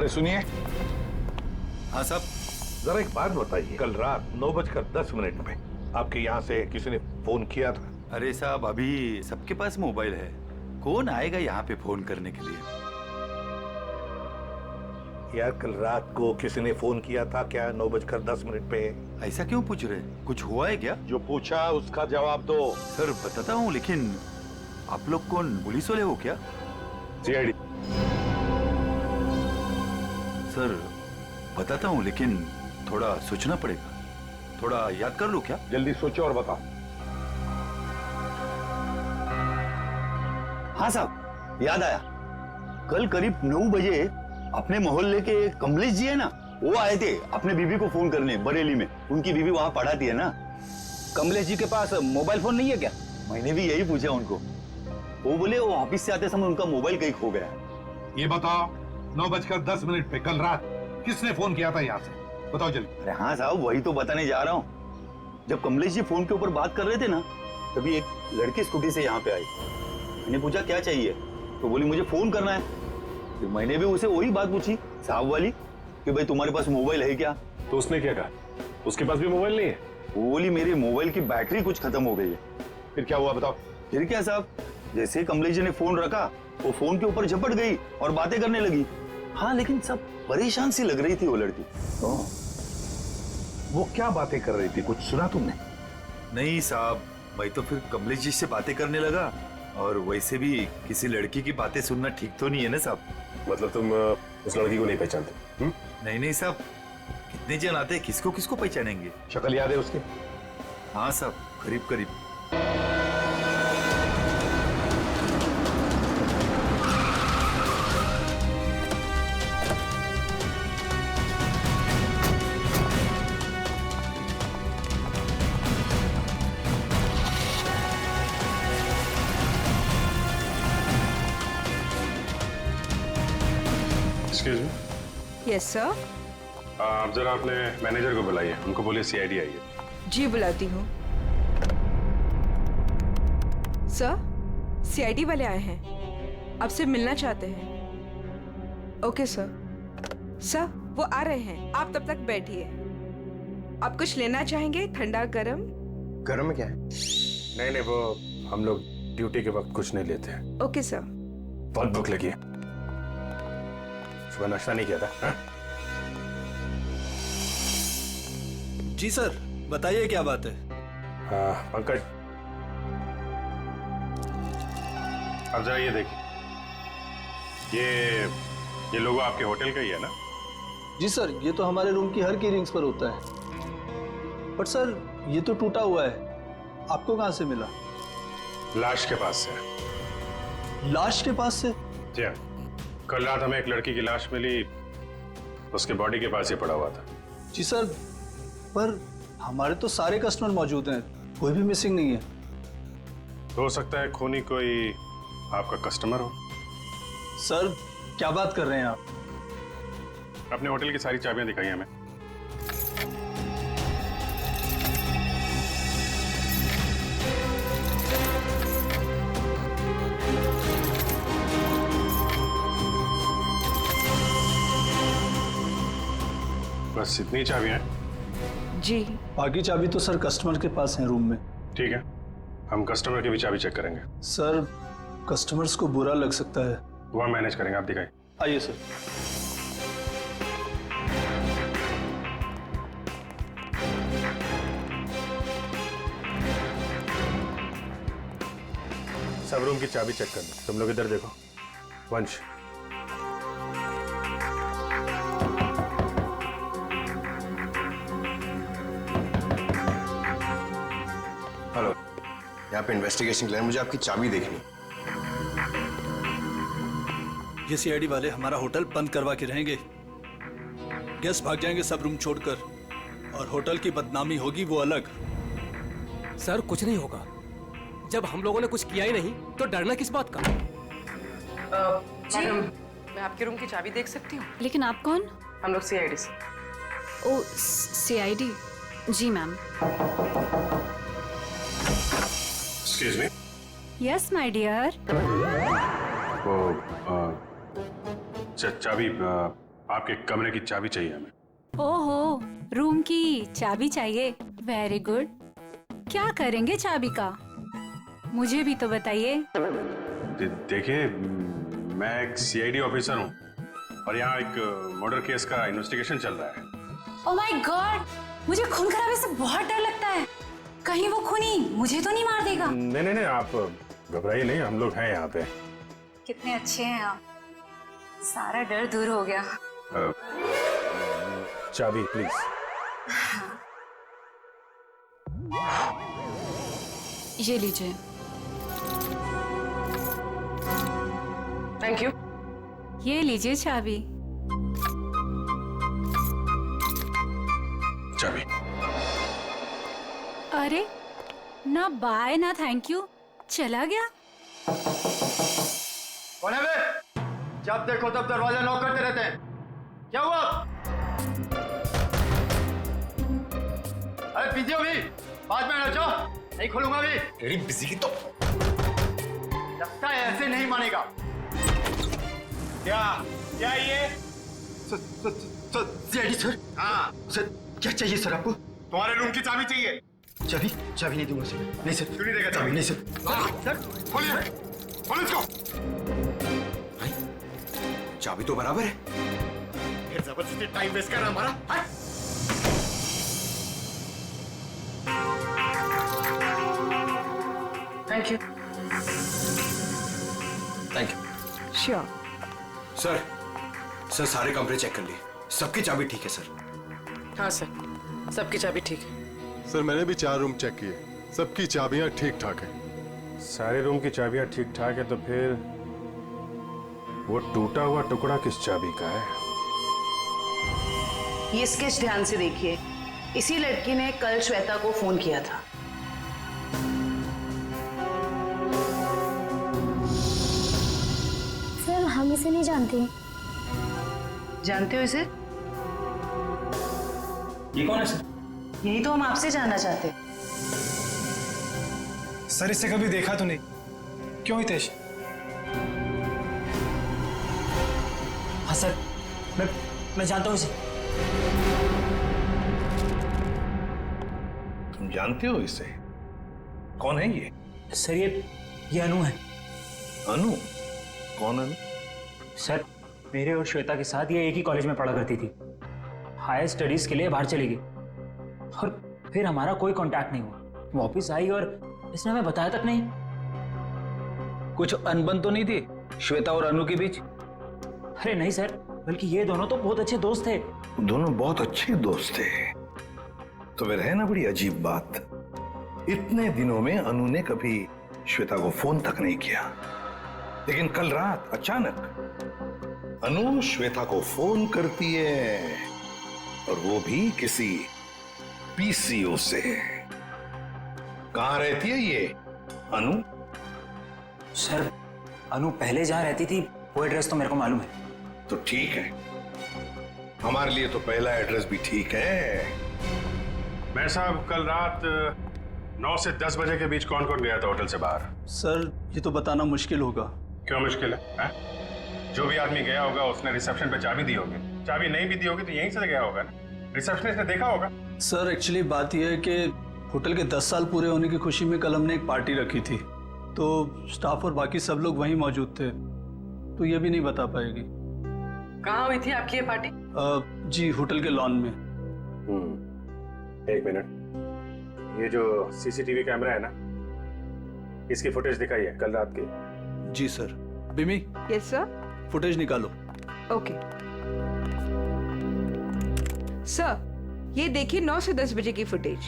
अरे सुनिए। हाँ साहब। जरा एक बात बताइए, कल रात 9:10 पे आपके यहाँ से किसी ने फोन किया था? अरे साहब, अभी सबके पास मोबाइल है, कौन आएगा यहाँ पे फोन करने के लिए? यार कल रात को किसी ने फोन किया था क्या 9:10 पे? ऐसा क्यों पूछ रहे? कुछ हुआ है क्या? जो पूछा उसका जवाब दो। सर बताता हूँ, लेकिन आप लोग कौन, पुलिस वाले हो क्या? सीआईडी। सर बताता हूँ, लेकिन थोड़ा सोचना पड़ेगा, थोड़ा याद कर लो क्या? जल्दी सोचो और बताओ। हाँ साहब, याद आया। कल करीब 9 बजे अपने मोहल्ले के कमलेश जी है ना, वो आए थे अपने बीवी को फोन करने बरेली में। उनकी बीवी वहां पढ़ाती है ना। कमलेश जी के पास मोबाइल फोन नहीं है क्या? मैंने भी यही पूछा उनको। वो बोले वो ऑफिस से आते समय उनका मोबाइल कहीं खो गया। ये बताओ 9:10 पे कल रात किसने फोन किया था यहाँ से? बताओ जल्दी। अरे हाँ साहब, वही तो बताने जा रहा हूँ। जब कमलेश जी फोन के ऊपर बात कर रहे थे ना, तभी एक लड़की स्कूटी से यहाँ पे आई। मैंने पूछा क्या चाहिए, तो बोली मुझे फोन करना है। फिर मैंने भी उसे वही बात पूछी साहब वाली कि भाई तुम्हारे पास मोबाइल है क्या? तो उसने क्या कहा? उसके पास भी मोबाइल नहीं है? वो बोली मेरे मोबाइल की बैटरी कुछ खत्म हो गई है। फिर क्या हुआ बताओ। फिर क्या साहब, जैसे ही कमलेश जी ने फोन रखा, वो फोन के ऊपर झपट गई और बातें करने लगी। हाँ, लेकिन सब परेशान सी लग रही थी वो लड़की। वो क्या बातें कर रही थी, कुछ सुना तुमने? नहीं साहब, मैं तो फिर कमलेश जी से बातें करने लगा, और वैसे भी किसी लड़की की बातें सुनना ठीक तो नहीं है ना साहब। मतलब तुम उस लड़की को नहीं पहचानते? नहीं नहीं साहब, कितने जन आते हैं, किसको किसको पहचानेंगे? शक्ल याद है उसकी? हाँ साहब, करीब करीब। Excuse me. Yes sir. आप जरा अपने मैनेजर को बुलाइए, उनको बोलिए सीआईडी आई है। जी बुलाती हूँ। सर, सीआईडी वाले आए हैं, आपसे मिलना चाहते हैं। Okay sir. सर वो आ रहे हैं, आप तब तक बैठिए। आप कुछ लेना चाहेंगे, ठंडा गरम? गर्म में क्या है? नहीं नहीं, वो हम लोग ड्यूटी के वक्त कुछ नहीं लेते हैं। Okay sir. बहुत भूख लगी है, सुबह नाश्ता नहीं किया था। हाँ? जी सर, बताइए क्या बात है? पंकज, अब जरा ये देखिए, ये लोगो आपके होटल का ही है ना? जी सर, ये तो हमारे रूम की हर की रिंग्स पर होता है। बट सर ये तो टूटा हुआ है, आपको कहाँ से मिला? लाश के पास से। लाश के पास से? जी हाँ, कल रात हमें एक लड़की की लाश मिली, उसके बॉडी के पास ही पड़ा हुआ था। जी सर, पर हमारे तो सारे कस्टमर मौजूद हैं, कोई भी मिसिंग नहीं है। हो सकता है खूनी कोई आपका कस्टमर हो। सर क्या बात कर रहे हैं आप? अपने होटल की सारी चाबियां दिखाई हमें। बस इतनी चाबियां हैं? जी। बाकी चाबी तो सर कस्टमर के पास है रूम में। ठीक है, हम कस्टमर की भी चाबी चेक करेंगे। सर कस्टमर्स को बुरा लग सकता है। वो हम मैनेज करेंगे, आप दिखाइए। आइए सर। सब रूम की चाबी चेक कर लो। तुम लोग इधर देखो। वंश, हेलो, यहाँ पे इन्वेस्टिगेशन के लिए मुझे आपकी चाबी देखनी। ये सीआईडी वाले हमारा होटल बंद करवा के रहेंगे, गेस्ट भाग जाएंगे सब रूम छोड़कर, और होटल की बदनामी होगी वो अलग। सर कुछ नहीं होगा, जब हम लोगों ने कुछ किया ही नहीं तो डरना किस बात का? जी, मैं आपके रूम की चाबी देख सकती हूँ? लेकिन आप कौन? हम लोग सीआईडी से। Oh CID? जी ma'am. Excuse me. Yes my dear. वो चाबी आपके कमरे की चाबी चाहिए हमें। ओहो, रूम की चाबी चाहिए। Very good. क्या करेंगे चाबी का? मुझे भी तो बताइए। देखिए, मैं एक सीआईडी ऑफिसर हूँ और यहाँ एक मर्डर केस का इन्वेस्टिगेशन चल रहा है। ओह माय गॉड, मुझे खून खराबे से बहुत डर लगता है। कहीं वो खूनी मुझे तो नहीं मार देगा। नहीं नहीं नहीं, आप घबराइए नहीं, हम लोग हैं यहाँ पे। कितने अच्छे हैं आप, सारा डर दूर हो गया। चाबी प्लीज। ये लीजिए। Thank you. ये लीजिए चाबी। चाबी। अरे ना बाय ना थैंक यू, चला गया। कौन है बे? जब देखो तब दरवाजा नॉक करते रहते हैं। क्या हुआ? अरे बिजी हो भी, बाद में आ जाओ, नहीं खोलूंगा भी। तेरी बिजी की तो लगता है ऐसे नहीं मानेगा। क्या क्या ये? CID sir. हाँ सर, क्या चाहिए सर आपको? तुम्हारे रूम की चाबी चाहिए। चाबी? चाबी नहीं दूंगा सर। नहीं सर। क्यों नहीं देगा चाबी? नहीं सर। सर खोलिए, खोलो इसको। भाई चाबी तो बराबर है, फिर जबरदस्ती टाइम वेस्ट कर रहा हमारा। हाँ? Thank you. Thank you. Sure. Sir sir सारे कमरे चेक कर लिए, सबकी चाबी ठीक है सर। हाँ सर, सबकी चाबी ठीक है। सर मैंने भी 4 रूम चेक किए, सबकी चाबियां ठीक ठाक हैं। सारे रूम की चाबियां ठीक ठाक है, तो फिर वो टूटा हुआ टुकड़ा किस चाबी का है? ये स्केच ध्यान से देखिए। इसी लड़की ने कल श्वेता को फोन किया था। सर हम इसे नहीं जानते। जानते हो इसे? ये कौन है सर? यही तो हम आपसे जानना चाहते। सर इससे कभी देखा तो नहीं। क्यों हितेश? हाँ सर, मैं जानता हूँ इसे। तुम जानते हो इसे? कौन है ये? सर ये अनु है। अनु? कौन अनु? सर मेरे और श्वेता के साथ ये एक ही कॉलेज में पढ़ा करती थी। हायर स्टडीज के लिए बाहर चली गई और फिर हमारा कोई कांटेक्ट नहीं हुआ। वापस आई और इसने हमें बताया तक नहीं। कुछ अनबन तो नहीं थी श्वेता और अनु के बीच? अरे नहीं सर, बल्कि ये दोनों तो बहुत अच्छे दोस्त थे। दोनों बहुत अच्छे दोस्त थे। तो फिर है ना बड़ी अजीब बात, इतने दिनों में अनु ने कभी श्वेता को फोन तक नहीं किया, लेकिन कल रात अचानक अनु श्वेता को फोन करती है, और वो भी किसी पीसीओ से। कहां रहती है ये अनु? सर अनु पहले जहां रहती थी वो एड्रेस तो मेरे को मालूम है। तो ठीक है, हमारे लिए तो पहला एड्रेस भी ठीक है। मैं साहब, कल रात 9 से 10 बजे के बीच कौन कौन गया था होटल से बाहर? सर ये तो बताना मुश्किल होगा। क्यों मुश्किल है? जो भी आदमी गया होगा उसने रिसेप्शन पे चाबी दी होगी। चाबी नहीं भी दी होगी तो यहीं से गया होगा ना, रिसेप्शनिस्ट ने देखा होगा। सर एक्चुअली बात यह है कि होटल के 10 साल पूरे होने की खुशी में कल हमने एक पार्टी रखी थी, तो स्टाफ और बाकी सब लोग वहीं मौजूद थे, तो ये भी नहीं बता पाएगी। कहाँ हुई थी आपकी ये पार्टी? जी होटल के लॉन में। एक मिनट, ये जो सीसीटीवी कैमरा है ना, इसकी फुटेज दिखाइए कल रात की। जी सर। बिमी? Yes sir. फुटेज निकालो। ओके सर, ये देखिए 9 से 10 बजे की फुटेज।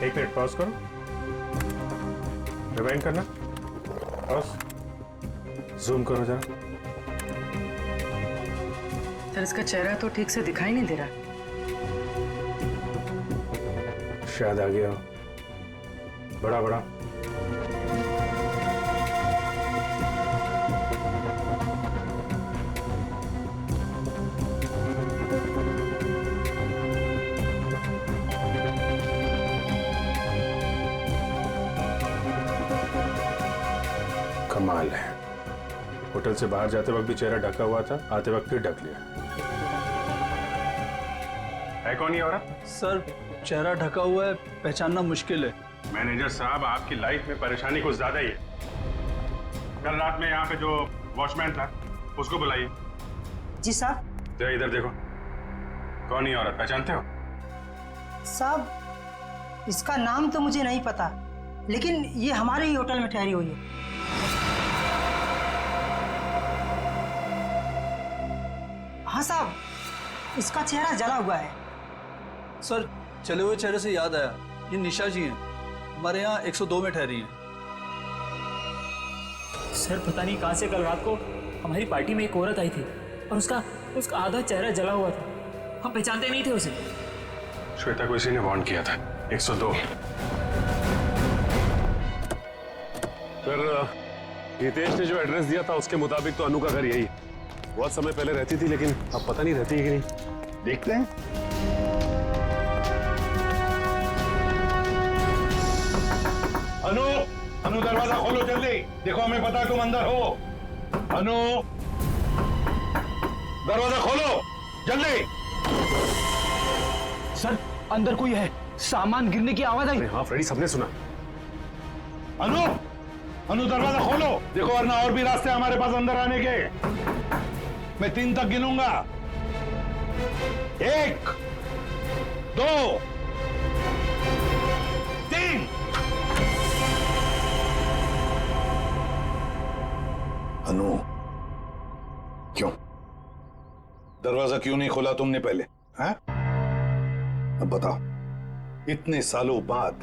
एक मिनट पॉज करो, रिवाइंड करना, पॉज, जूम करो जरा। सर इसका चेहरा तो ठीक से दिखाई नहीं दे रहा। शायद आ गया बड़ा बड़ा। कमाल है, होटल से बाहर जाते वक्त भी चेहरा ढका हुआ था, आते वक्त फिर ढक लिया। है कौन ये औरत? सर चेहरा ढका हुआ है, पहचानना मुश्किल है। मैनेजर साहब, आपकी लाइफ में परेशानी कुछ ज्यादा ही है। कल रात में यहाँ पे जो वॉचमैन था उसको बुलाइए। जी साहब। जरा इधर देखो, कौन ये औरत, पहचानते हो? साहब इसका नाम तो मुझे नहीं पता, लेकिन ये हमारे ही होटल में ठहरी हुई है। हाँ साहब, इसका चेहरा जला हुआ है। सर चले हुए चेहरे से याद आया, ये निशा जी हैं, हमारे यहाँ 102 में ठहरी हैं। सर पता नहीं कहाँ से कल रात को हमारी पार्टी में एक औरत आई थी और उसका आधा चेहरा जला हुआ था, हम पहचानते नहीं थे उसे। श्वेता को इसी ने वार्न किया था, 102। फिर हितेश ने जो एड्रेस दिया था उसके मुताबिक तो अनु का घर यही है। बहुत समय पहले रहती थी, लेकिन अब पता नहीं रहती है कि नहीं। देखते हैं। अनु, अनु दरवाजा खोलो जल्दी, देखो हमें पता है तुम अंदर हो। अनु, दरवाजा खोलो जल्दी। सर अंदर कोई है, सामान गिरने की आवाज आई। हाँ फ्रेडी, सबने सुना। अनु, अनु दरवाजा खोलो, देखो वरना और भी रास्ते हमारे पास अंदर आने के। मैं 3 तक गिनूंगा। 1, 2, 3। अनु, क्यों दरवाजा क्यों नहीं खोला तुमने पहले? हैं? अब बताओ, इतने सालों बाद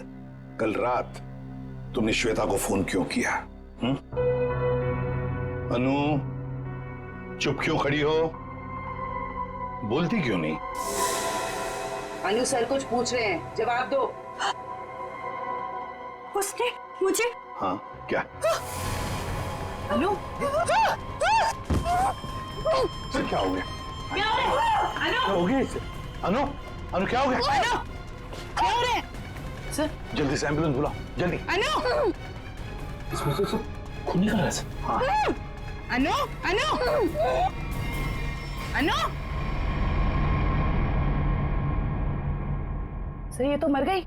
कल रात तुमने श्वेता को फोन क्यों किया? अनु, चुप क्यों खड़ी हो? बोलती क्यों नहीं? अनु सर कुछ पूछ रहे हैं, जवाब दो। उसने मुझे। हाँ क्या? अनु सर क्या हो गया? क्या हो गया? अनु, अनु क्या हो गया? अनु क्या हो रहा है? सर जल्दी से एम्बुलेंस बुलाओ, जल्दी। अनु, इसमें से खून निकल रहा है सर। हाँ। अनु, अनु, अनु। सर ये तो मर गई।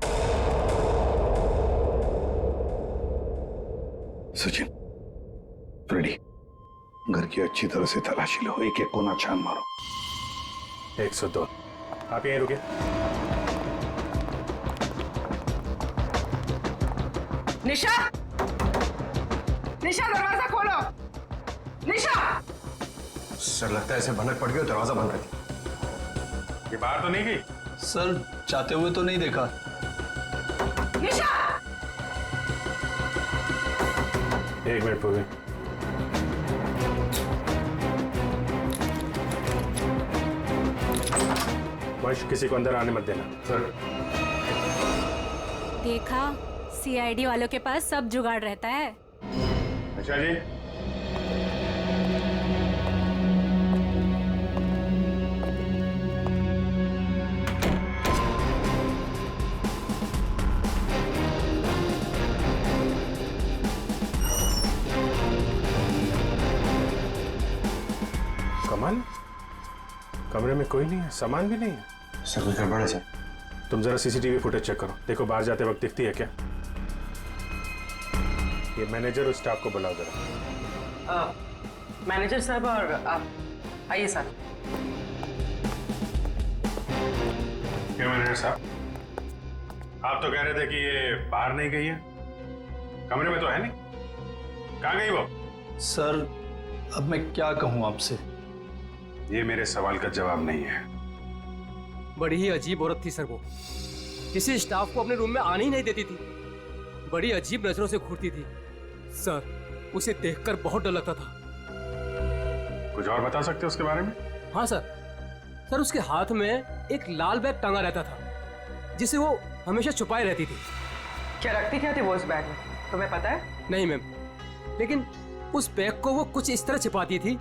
सचिन, फ्रेडी, घर की अच्छी तरह से तलाशी लो, एक एक कोना छान मारो। 102। आप यहीं रुके। निशा, निशा दरवाजा खोलो। निशा। सर लगता है इसे भनक पड़ गई, दरवाजा बंद कर दिया। ये बाहर तो नहीं गई? सर चाहते हुए तो नहीं देखा। निशा। 1 मिनट पूर्वी। वंश, किसी को अंदर आने मत देना। सर। देखा, सीआईडी वालों के पास सब जुगाड़ रहता है। अच्छा जी। कमाल, कमरे में कोई नहीं है, सामान भी नहीं है। सर कोई गड़बड़ है सर। तुम जरा सीसीटीवी फुटेज चेक करो, देखो बाहर जाते वक्त दिखती है क्या। ये मैनेजर और स्टाफ को बुलाओ जरा। मैनेजर साहब और आप आइए सर। क्या मैनेजर साहब, आप तो कह रहे थे कि ये बाहर नहीं गई है, कमरे में तो है नहीं, कहाँ गई वो? सर अब मैं क्या कहूँ आपसे? ये मेरे सवाल का जवाब नहीं है। बड़ी ही अजीब औरत थी सर वो, किसी स्टाफ को अपने रूम में आने ही नहीं देती थी, बड़ी अजीब नजरों से घूरती थी सर, उसे देखकर बहुत डर लगता था। कुछ और बता सकते हो उसके बारे में? हाँ सर उसके हाथ में एक लाल बैग टंगा रहता था जिसे वो हमेशा छुपाए रहती थी। क्या रखती क्या थी वो उस बैग में, तुम्हें पता है? नहीं मैम, लेकिन उस बैग को वो कुछ इस तरह छिपाती थी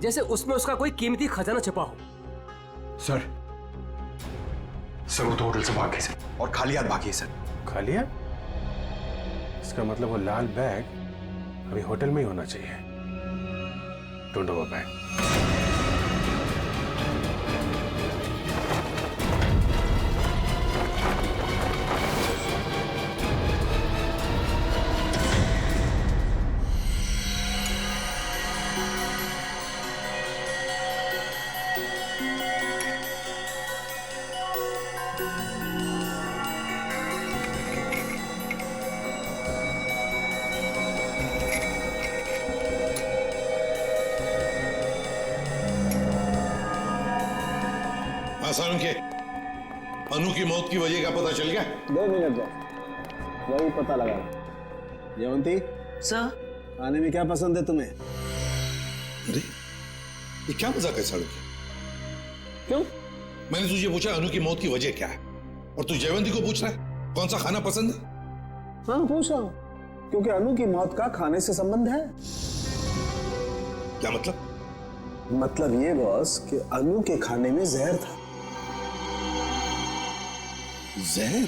जैसे उसमें उसका कोई कीमती खजाना छिपा हो। सर वो तो होटल से भाग गई सर, और खाली हाथ भागी है सर। खाली हाथ? इसका मतलब वो लाल बैग अभी होटल में ही होना चाहिए। ढूंढो वो बैग। आसान के अनु की मौत की वजह का पता चल गया? 2 मिनट बस, वही पता लगा। जयवंती सर, खाने में क्या पसंद है तुम्हें? अरे ये क्या मजाक है साड़ू? क्यों? मैंने तुझे पूछा अनु की मौत की वजह क्या है और तू जयवंती को पूछ रहा है कौन सा खाना पसंद है? हाँ पूछ रहा हूं, क्योंकि अनु की मौत का खाने से संबंध है। क्या मतलब? मतलब ये बॉस कि अनु के खाने में जहर था। जहर?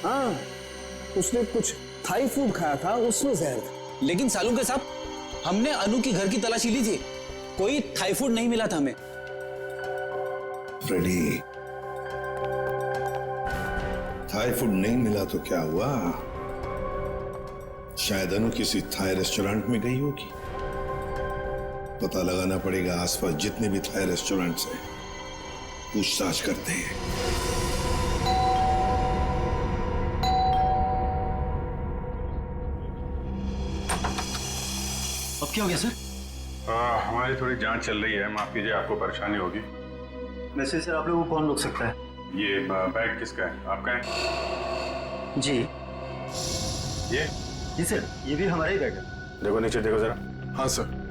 हाँ, उसने कुछ थाई फूड खाया था, उसमें जहर था। लेकिन सालुंके साहब, हमने अनु की घर की तलाशी ली थी, कोई थाई फूड नहीं मिला था हमें। फ्रेडी, थाई फूड नहीं मिला तो क्या हुआ? शायद अनु किसी थाई रेस्टोरेंट में गई होगी। पता लगाना पड़ेगा आसपास जितने भी थाई रेस्टोरेंट्स हैं, पूछताछ करते हैं। अब क्या हो गया सर? हमारी थोड़ी जांच चल रही है, माफ कीजिए आपको परेशानी होगी। वैसे सर आप लोगों को कौन रोक सकता है? ये बैग किसका है? आपका है? जी ये? जी सर, ये भी हमारा ही बैग है। देखो नीचे देखो जरा। हाँ सर।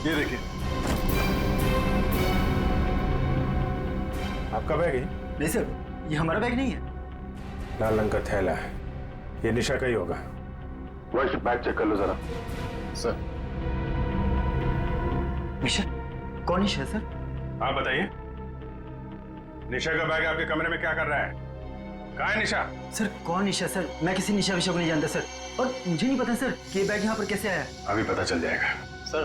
ये देखिए, आपका बैग है? नहीं सर, ये हमारा बैग नहीं है। लाल रंग का थैला है, ये निशा का ही होगा। वही बैग चेक कर लो जरा। सर। निशा? कौन निशा सर? आप बताइए, निशा का बैग आपके कमरे में क्या कर रहा है? कहाँ है निशा? सर कौन निशा सर? मैं किसी निशा विशा को नहीं जानता सर, और मुझे नहीं पता सर कि ये बैग यहाँ पर कैसे आया। अभी पता चल जाएगा। सर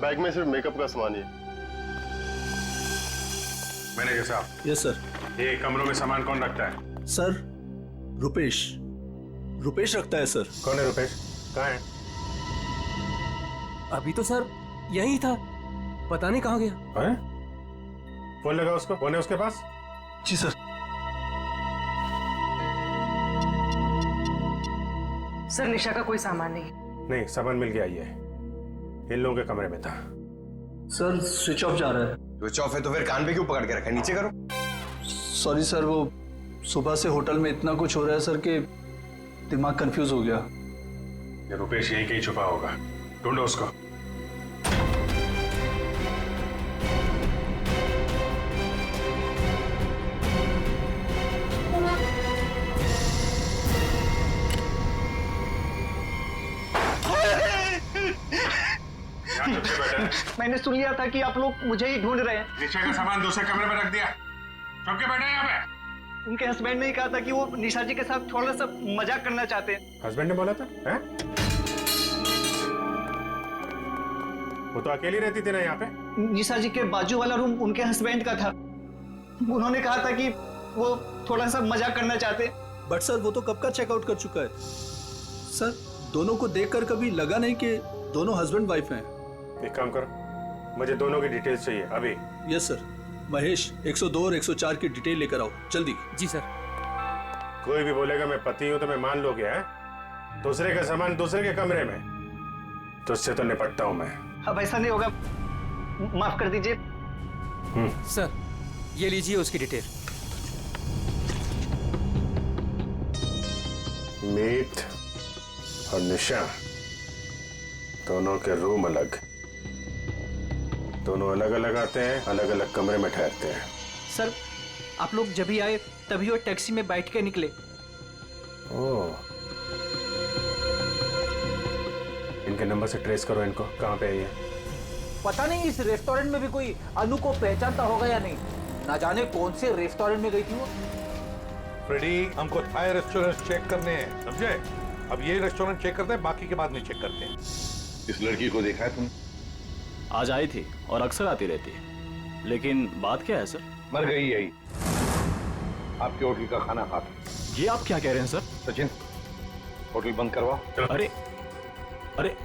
बैग में सिर्फ मेकअप का सामान ही है। मैनेजर साहब। Yes sir. ये कमरों में सामान कौन रखता है? सर रुपेश रखता है सर। कौन है रुपेश? कहाँ है? अभी तो सर यही था, पता नहीं कहाँ गया। है? फोन लगा उसको, फोन है उसके पास? जी सर। सर निशा का कोई सामान नहीं। नहीं, सामान मिल गया, ये इन लोगों के कमरे में था। सर स्विच ऑफ जा रहा है। स्विच ऑफ है तो फिर कान पे क्यों पकड़ के रखा है? नीचे करो। सॉरी सर, वो सुबह से होटल में इतना कुछ हो रहा है सर कि दिमाग कंफ्यूज हो गया। ये रुपेश यहीं कहीं छुपा होगा, ढूंढो उसको। मैंने सुन लिया था कि आप लोग मुझे ही ढूंढ रहे हैं। निशा का सामान दूसरे कमरे में रख दिया, चुप के बैठे यहाँ पे। उनके हस्बैंड ने ही कहा था कि वो निशा जी के साथ थोड़ा सा मजाक करना चाहते हैं। हस्बैंड ने बोला था? हैं? वो तो अकेली रहती थी ना यहाँ पे। निशा जी के बाजू वाला रूम उनके हस्बैंड का था, उन्होंने कहा था कि वो थोड़ा सा मजाक करना चाहते। बट सर वो तो कब का चेकआउट कर चुका है सर। दोनों को देखकर कभी लगा नहीं कि दोनों हस्बैंड वाइफ हैं। एक काम करो, मुझे दोनों की डिटेल्स चाहिए अभी। Yes sir. महेश 102 और 104 की डिटेल लेकर आओ जल्दी। जी सर। कोई भी बोलेगा मैं पति हूं तो मैं मान लोगे? हैं? दूसरे का सामान दूसरे के कमरे में, तो उससे तो निपटता हूं मैं। अब ऐसा नहीं होगा, माफ कर दीजिए। सर ये लीजिए उसकी डिटेल। मीत और निशा दोनों के रूम अलग, दोनों अलग अलग आते हैं, अलग अलग कमरे में ठहरते हैं। सर आप लोग जब ही आए तभी वो टैक्सी में बैठ के निकले। ओह, इनके नंबर से ट्रेस करो इनको, कहाँ पे है ये? पता नहीं इस रेस्टोरेंट में भी कोई अनु को पहचानता होगा या नहीं। ना जाने कौन से रेस्टोरेंट में गई थी वो। फ्रेडी, हमको थाई रेस्टोरेंट चेक करने हैं, समझे? अब ये रेस्टोरेंट चेक करते हैं, बाकी के बाद नहीं चेक करते हैं। इस लड़की को देखा है तुम? आज आई थी और अक्सर आती रहती है, लेकिन बात क्या है सर? मर गई यही, आपके होटल का खाना खाता। ये आप क्या कह रहे हैं सर? सचिन, होटल बंद करवा। अरे अरे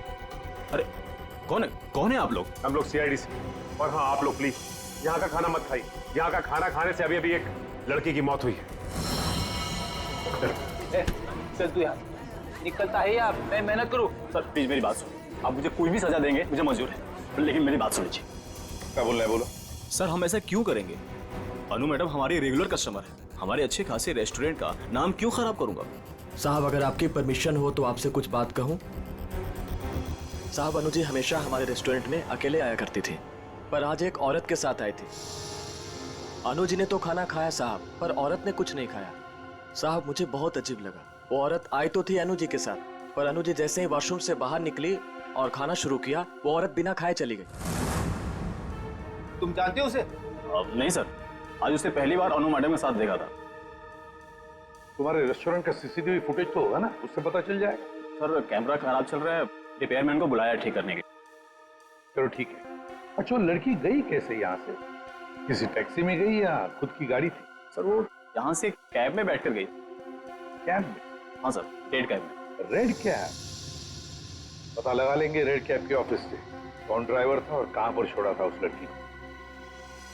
अरे कौन है आप लोग? हम लोग सीआईडी से। और हाँ, आप लोग प्लीज यहाँ का खाना मत खाइए। यहाँ का खाना खाने से अभी एक लड़की की मौत हुई है। सर तू यार निकलता है या मैं मेहनत करूँ? सर प्लीज मेरी बात सुनो, आप मुझे कोई भी सजा देंगे मुझे मंजूर है, लेकिन मेरी बात सुन लीजिए। क्या बोल रहे हैं, बोलो। सर हम ऐसा क्यों करेंगे? अनु मैडम हमारी रेगुलर कस्टमर है, हमारे अच्छे खासे रेस्टोरेंट का नाम क्यों खराब करूंगा? साहब अगर आपकी परमिशन हो तो आपसे कुछ बात कहूं। साहब अनु जी हमेशा हमारे रेस्टोरेंट में अकेले आया करती थी, पर आज एक औरत के साथ आई थी। अनु जी ने तो खाना खाया साहब, पर औरत ने कुछ नहीं खाया। साहब मुझे बहुत अजीब लगा। वो औरत आई तो थी अनु जी के साथ, पर अनु जी जैसे ही वॉशरूम से बाहर निकली और खाना शुरू किया, वो औरत बिना खाए चली गई। तुम जानते हो उसे? नहीं सर, आज उसे पहली बार अनु मैडम के साथ देखा था। तुम्हारे रेस्टोरेंट का सीसीटीवी फुटेज तो होगा ना, उससे पता चल जाएगा। सर कैमरा खराब चल रहा है, रिपेयरमैन को बुलाया ठीक करने के। चलो ठीक है। अच्छा वो लड़की गई कैसे यहाँ से? किसी टैक्सी में गई या खुद की गाड़ी थी? सर वो यहाँ से कैब में बैठकर गई। कैब में? हाँ सर, रेड कैब में। Red cab? पता लगा लेंगे रेड कैब के ऑफिस से कौन ड्राइवर था और कहां पर छोड़ा था उस लड़की को।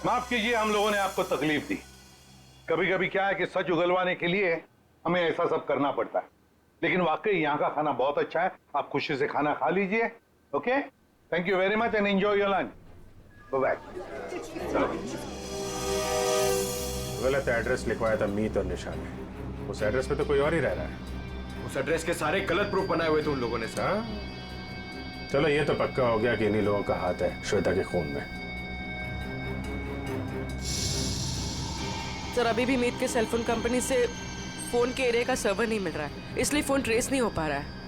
माफ कीजिए, हम लोगों ने आपको तकलीफ दी। कभी कभी क्या है कि सच उगलवाने के लिए हमें ऐसा सब करना पड़ता है, लेकिन वाकई यहाँ का खाना बहुत अच्छा है। आप खुशी से खाना खा लीजिए। Okay, thank you very much and enjoy your lunch. Bye. गलत एड्रेस लिखवाया था मीत और निशा ने। उस एड्रेस पे तो कोई और ही रह रहा है। उस एड्रेस के सारे गलत प्रूफ बनाए हुए थे उन लोगों ने सर। चलो ये तो पक्का हो गया कि इन्हीं लोगों का हाथ है श्वेता के खून में। सर अभी भी मीत के सेलफोन कंपनी से फोन के एरिया का सर्वर नहीं मिल रहा है, इसलिए फोन ट्रेस नहीं हो पा रहा है।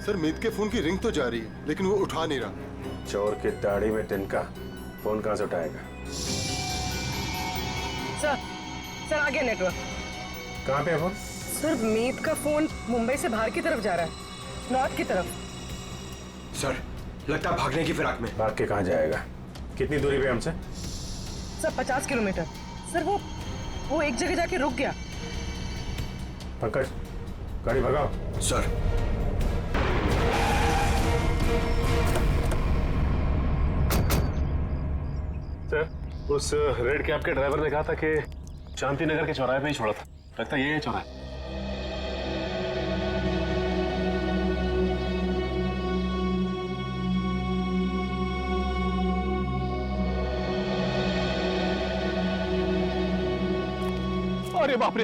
सर मीत के फोन की रिंग तो जा रही है, लेकिन वो उठा नहीं रहा। चोर की दाढ़ी में तिनका, फोन कहां से उठाएगा? सर आ गया नेटवर्क। कहां पे है फोन? सर मीत का फोन मुंबई से बाहर की तरफ जा रहा है, नॉर्थ की तरफ। सर लगता है भागने की फिराक में। भाग के कहां जाएगा? कितनी दूरी पे हमसे? Sir 50 kilometre. सर वो एक जगह जाके रुक गया। पंकज गाड़ी भगाओ। सर सर उस रेड कैब के ड्राइवर ने कहा था कि शांति नगर के चौराहे पे ही छोड़ा था। लगता है ये है चौराहा। अरे बाप रे,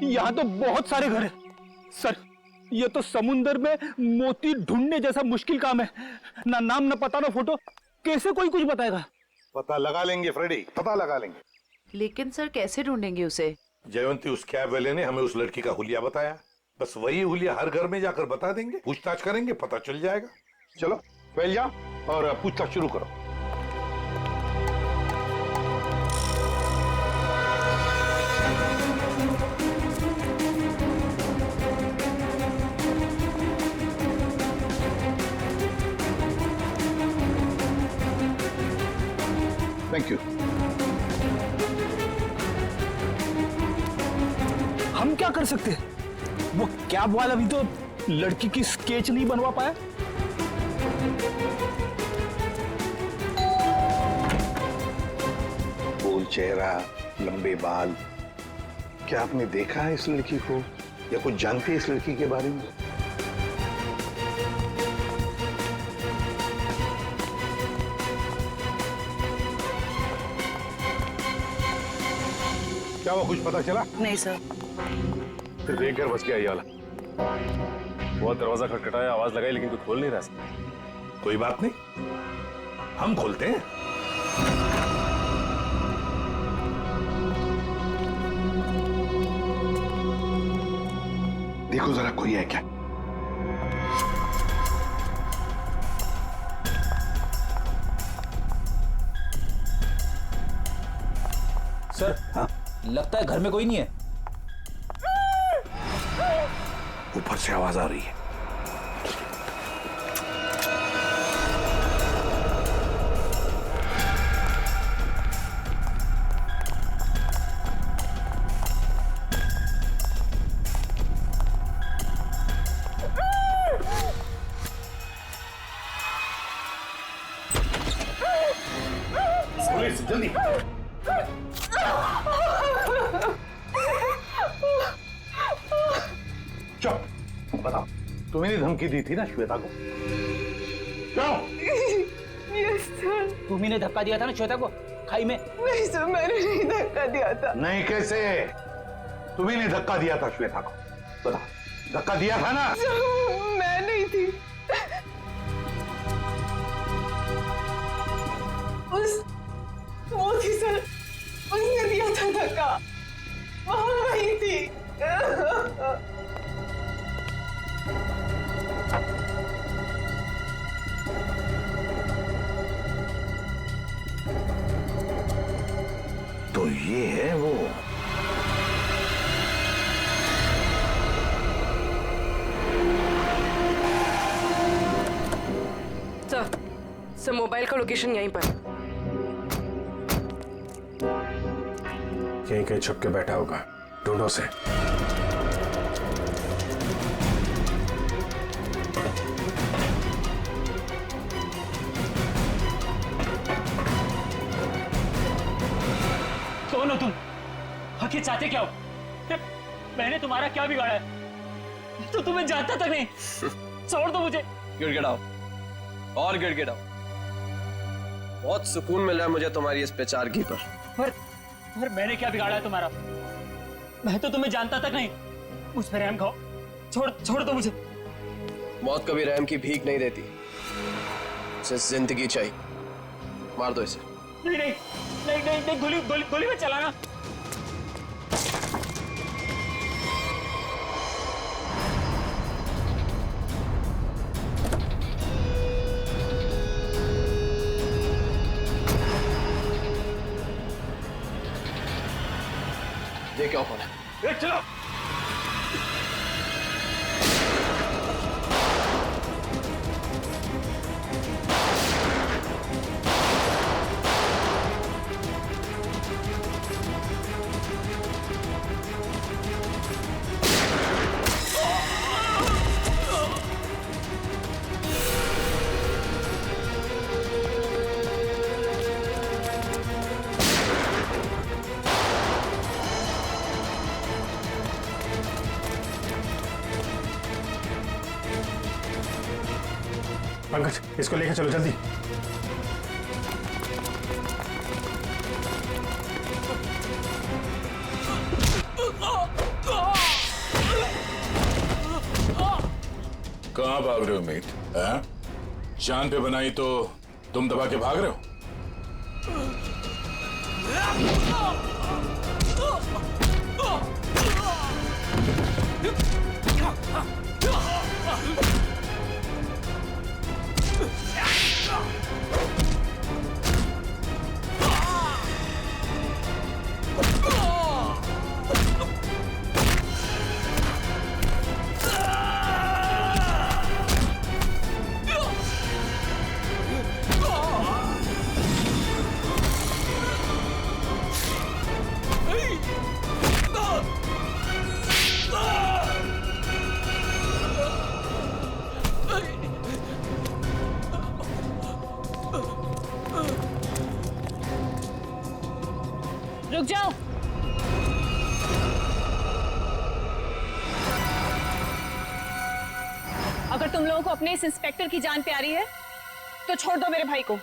यहाँ तो बहुत सारे घर हैं। सर ये तो समुंदर में मोती ढूंढने जैसा मुश्किल काम है। ना नाम ना पता ना फोटो, कैसे कोई कुछ बताएगा? पता लगा लेंगे फ्रेडी, पता लगा लेंगे। लेकिन सर कैसे ढूंढेंगे उसे? जयवंती उस कैब वाले ने हमें उस लड़की का हुलिया बताया, बस वही हुलिया हर घर में जाकर बता देंगे, पूछताछ करेंगे, पता चल जाएगा। चलो पहले जाओ और पूछताछ शुरू करो। Thank you. हम क्या कर सकते हैं? वो कैब वाला भी तो लड़की की स्केच नहीं बनवा पाया। गोल चेहरा, लंबे बाल, क्या आपने देखा है इस लड़की को या कुछ जानते हैं इस लड़की के बारे में? क्या वो कुछ पता चला? नहीं सर। फिर देख कर बच गया ये वाला। बहुत दरवाजा खटखटाया, आवाज लगाई, लेकिन कोई खोल नहीं रहा। कोई बात नहीं, हम खोलते हैं। देखो जरा कोई है क्या? सर लगता है घर में कोई नहीं है। ऊपर से आवाज आ रही है। पुलिस जल्दी। चुप, बताओ तुम्हें धमकी दी थी ना श्वेता को? क्यों? Yes sir. तुम्ही ने धक्का दिया था ना श्वेता को खाई में? नहीं सर, मैंने नहीं धक्का दिया था। नहीं कैसे? तुम्ही ने धक्का दिया था श्वेता को, बताओ। धक्का दिया था ना? मैं नहीं थी। वो थी सर, उसने दिया था धक्का, वहां वही थी। तो ये है वो। सर मोबाइल का लोकेशन यहीं पर। यहीं कहीं छुप के बैठा होगा, ढूंढो से। कौन हो तुम? आखिर चाहते क्या हो? मैंने तुम्हारा क्या बिगाड़ा है? तो तुम्हें जानता तक नहीं। छोड़ दो मुझे। गिड़गिड़ाओ और गिड़गिड़ाओ। बहुत सुकून मिल रहा है मुझे तुम्हारी इस बेचारगी पर। पर मैंने क्या बिगाड़ा है तुम्हारा? मैं तो तुम्हें जानता तक नहीं। मुझ पर रहम खाओ, छोड़ दो मुझे। मौत कभी रहम की भीख नहीं देती, उसे जिंदगी चाहिए। मार दो इसे। नहीं, गोली में चलाना। ये क्या कौन है? चलो। पंकज, इसको लेकर चलो जल्दी। कहाँ भाग रहे हो मीत? जान पे बनाई तो तुम दबा के भाग रहे हो? रुक जाओ। अगर तुम लोगों को अपने इस इंस्पेक्टर की जान प्यारी है तो छोड़ दो मेरे भाई को।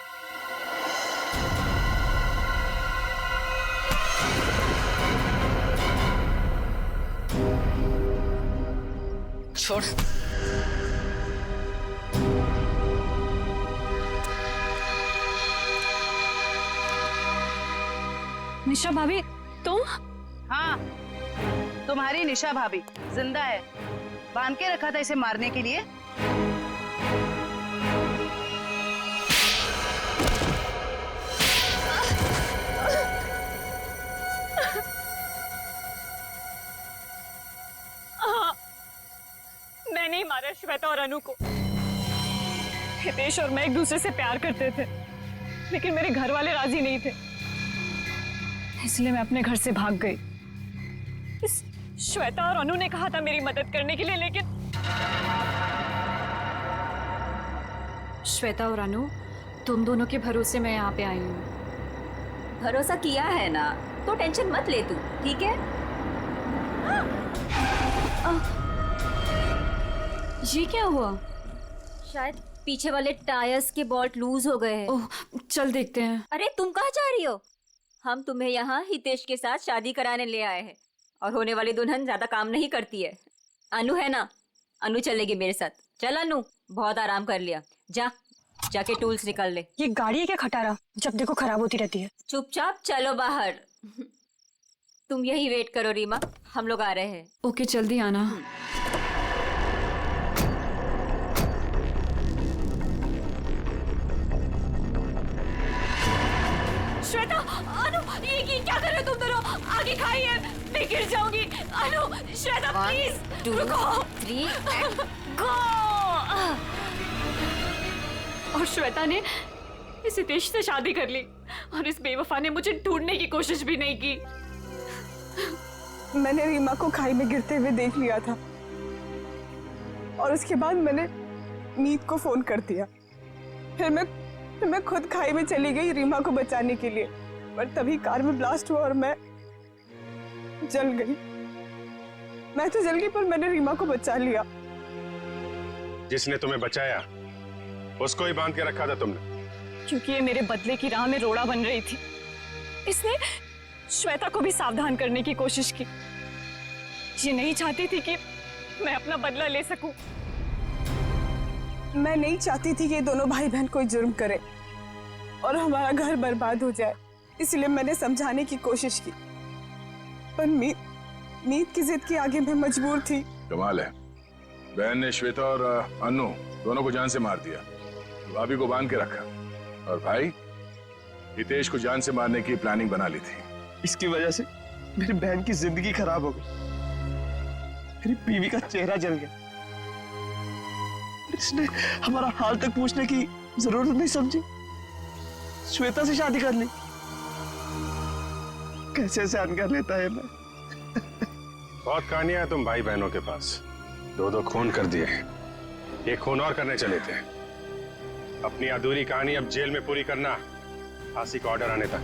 छोड़। निशा भाभी, तुम? हाँ, तुम्हारी निशा भाभी जिंदा है। बांध के रखा था इसे मारने के लिए। मैंने ही मारा श्वेता और अनु को। हितेश और मैं एक दूसरे से प्यार करते थे, लेकिन मेरे घर वाले राजी नहीं थे, इसलिए मैं अपने घर से भाग गई। इस श्वेता और अनु ने कहा था मेरी मदद करने के लिए, लेकिन श्वेता और अनु, तुम दोनों के भरोसे मैं यहाँ पे आई हूँ। भरोसा किया है ना, तो टेंशन मत ले तू, ठीक है? ये क्या हुआ? शायद पीछे वाले टायर्स के बोल्ट लूज हो गए हैं। ओह, चल देखते हैं। अरे तुम कहाँ जा रही हो? हम तुम्हें यहाँ हितेश के साथ शादी कराने ले आए हैं, और होने वाली दुल्हन ज्यादा काम नहीं करती है। अनु है ना, अनु चलेगी मेरे साथ। चल अनु, बहुत आराम कर लिया, जाके टूल्स निकाल ले। ये गाड़ी है क्या खटारा, जब देखो खराब होती रहती है। चुपचाप चलो बाहर। तुम यही वेट करो रीमा, हम लोग आ रहे हैं। ओके, जल्दी आना। श्वेता, अनु, ये क्या कर रहे हो तुम दोनों? आगे खाइए, मैं गिर जाऊंगी। अनु, श्वेता प्लीज रुको। 3 गो। और श्वेता ने इस हितेश से शादी कर ली, और इस बेवफा ने मुझे ढूंढने की कोशिश भी नहीं की। मैंने रीमा को खाई में गिरते हुए देख लिया था, और उसके बाद मैंने मीत को फोन कर दिया। फिर मैं खुद खाई में चली गई रीमा को बचाने के लिए, पर तभी कार में ब्लास्ट हुआ और मैं जल गई। मैं तो जल गई, पर मैंने रीमा को बचा लिया। जिसने तुम्हें बचाया उसको ही बांध के रखा था तुमने, क्योंकि ये मेरे बदले की राह में रोड़ा बन रही थी। इसने श्वेता को भी सावधान करने की कोशिश की। ये नहीं चाहती थी कि मैं अपना बदला ले सकूं। मैं नहीं चाहती थी कि ये दोनों भाई बहन कोई जुर्म करे और हमारा घर बर्बाद हो जाए, इसलिए मैंने समझाने की कोशिश की, पर मीत की जिद के आगे मैं मजबूर थी। कमाल है, बहन ने श्वेता और अनु दोनों को जान से मार दिया, भाभी को बांध के रखा, और भाई हितेश को जान से मारने की प्लानिंग बना ली थी। इसकी वजह से मेरी बहन की जिंदगी खराब हो गई, मेरी बीवी का चेहरा जल गया। इसने हमारा हाल तक पूछने की जरूरत नहीं समझी, श्वेता से शादी कर ली। कैसे सहन कर लेता है मैं। बहुत कहानियां हैं तुम भाई बहनों के पास, 2 खून कर दिए, एक खून और करने चले थे। अपनी अधूरी कहानी अब जेल में पूरी करना, फांसी का ऑर्डर आने तक।